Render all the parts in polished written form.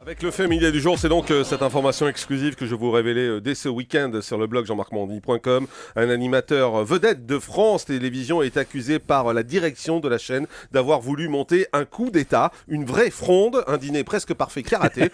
Avec le fait média du jour, c'est donc cette information exclusive que je vous révélais dès ce week-end sur le blog jean-marc-mondy.com. Un animateur vedette de France Télévisions est accusé par la direction de la chaîne d'avoir voulu monter un coup d'État, une vraie fronde, un dîner presque parfait karaté.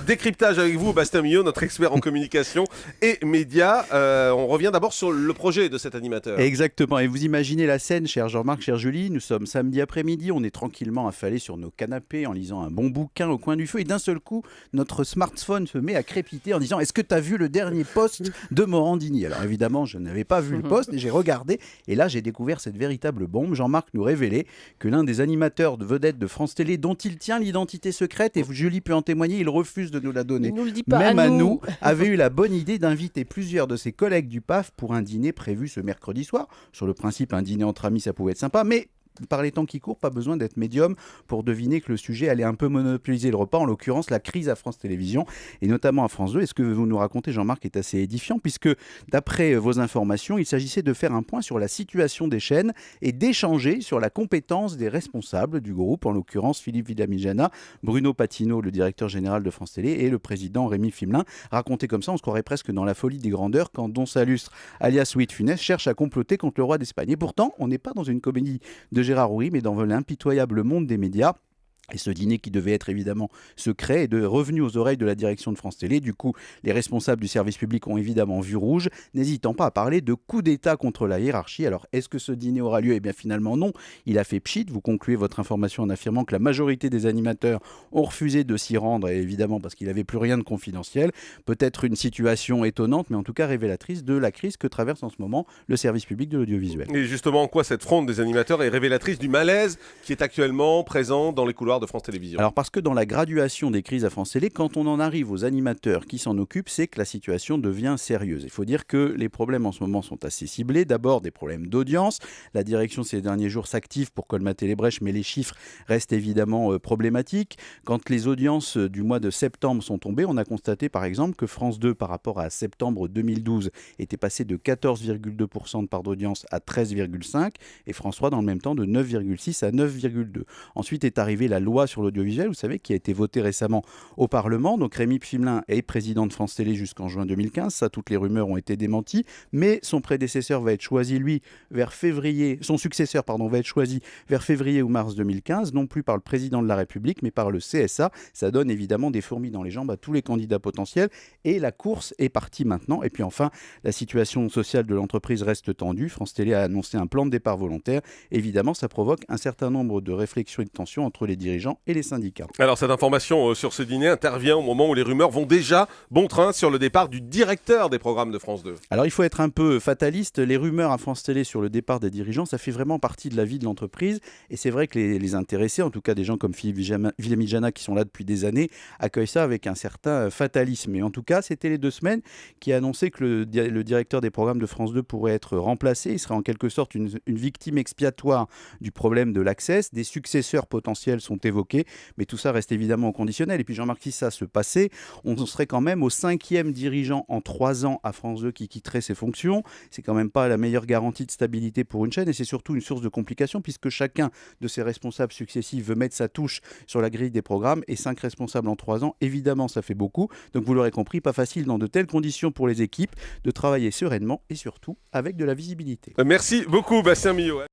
Décryptage avec vous, Bastien Millot, notre expert en communication et médias. On revient d'abord sur le projet de cet animateur. Exactement, et vous imaginez la scène, cher Jean-Marc, chère Julie, nous sommes samedi après-midi, on est tranquillement affalés sur nos canapés en lisant un bon bouquin au coin du feu, et d'un seul coup, notre smartphone se met à crépiter en disant « Est-ce que tu as vu le dernier post de Morandini ?» Alors évidemment, je n'avais pas vu le post, et j'ai regardé, et là j'ai découvert cette véritable bombe. Jean-Marc nous révélait que l'un des animateurs de vedettes de France Télé, dont il tient l'identité secrète, et Julie peut en témoigner, il refuse de nous la donner. Il nous le dit pas Même à à nous. nous, avait eu la bonne idée d'inviter plusieurs de ses collègues du PAF pour un dîner prévu ce mercredi soir. Sur le principe, un dîner entre amis, ça pouvait être sympa, mais par les temps qui courent, pas besoin d'être médium pour deviner que le sujet allait un peu monopoliser le repas, en l'occurrence la crise à France Télévisions et notamment à France 2. Et ce que vous nous racontez, Jean-Marc, est assez édifiant puisque d'après vos informations, il s'agissait de faire un point sur la situation des chaînes et d'échanger sur la compétence des responsables du groupe, en l'occurrence Philippe Villamijana, Bruno Patino, le directeur général de France Télé, et le président Rémi Fimelin. Raconté comme ça, on se croirait presque dans la folie des grandeurs quand Don Salustre, alias Louis de Funès, cherche à comploter contre le roi d'Espagne. Et pourtant, on n'est pas dans une comédie de Gérard Houry, mais dans l'impitoyable monde des médias. Et ce dîner qui devait être évidemment secret est revenu aux oreilles de la direction de France Télé. Du coup, les responsables du service public ont évidemment vu rouge, n'hésitant pas à parler de coup d'État contre la hiérarchie. Alors, est-ce que ce dîner aura lieu ? Eh bien, finalement, non. Il a fait pchit. Vous concluez votre information en affirmant que la majorité des animateurs ont refusé de s'y rendre, et évidemment parce qu'il n'avait plus rien de confidentiel. Peut-être une situation étonnante, mais en tout cas révélatrice de la crise que traverse en ce moment le service public de l'audiovisuel. Et justement, en quoi cette fronde des animateurs est révélatrice du malaise qui est actuellement présent dans les couloirs de France Télévisions? Alors parce que dans la graduation des crises à France Télé, quand on en arrive aux animateurs qui s'en occupent, c'est que la situation devient sérieuse. Il faut dire que les problèmes en ce moment sont assez ciblés. D'abord des problèmes d'audience. La direction ces derniers jours s'active pour colmater les brèches, mais les chiffres restent évidemment problématiques. Quand les audiences du mois de septembre sont tombées, on a constaté par exemple que France 2 par rapport à septembre 2012 était passé de 14,2% de part d'audience à 13,5% et France 3 dans le même temps de 9,6 à 9,2. Ensuite est arrivée la loi sur l'audiovisuel, vous savez, qui a été votée récemment au Parlement. Donc Rémi Fimelin est président de France Télé jusqu'en juin 2015. Ça, toutes les rumeurs ont été démenties. Mais son prédécesseur va être choisi, lui, vers février. Son successeur, pardon, va être choisi vers février ou mars 2015, non plus par le président de la République, mais par le CSA. Ça donne évidemment des fourmis dans les jambes à tous les candidats potentiels. Et la course est partie maintenant. Et puis enfin, la situation sociale de l'entreprise reste tendue. France Télé a annoncé un plan de départ volontaire. Évidemment, ça provoque un certain nombre de réflexions et de tensions entre les dirigeants et les syndicats. Alors cette information sur ce dîner intervient au moment où les rumeurs vont déjà bon train sur le départ du directeur des programmes de France 2. Alors il faut être un peu fataliste, les rumeurs à France Télé sur le départ des dirigeants, ça fait vraiment partie de la vie de l'entreprise et c'est vrai que les intéressés, en tout cas des gens comme Philippe Villamijana qui sont là depuis des années, accueillent ça avec un certain fatalisme. Mais en tout cas, c'était les 2 semaines qui annonçaient que le directeur des programmes de France 2 pourrait être remplacé, il serait en quelque sorte une victime expiatoire du problème de l'accès. Des successeurs potentiels sont évoqués, mais tout ça reste évidemment au conditionnel. Et puis Jean-Marc, si ça se passait, on serait quand même au 5e dirigeant en 3 ans à France 2 qui quitterait ses fonctions. C'est quand même pas la meilleure garantie de stabilité pour une chaîne et c'est surtout une source de complications puisque chacun de ses responsables successifs veut mettre sa touche sur la grille des programmes et 5 responsables en 3 ans, évidemment ça fait beaucoup. Donc vous l'aurez compris, pas facile dans de telles conditions pour les équipes de travailler sereinement et surtout avec de la visibilité. Merci beaucoup Bastien Millot.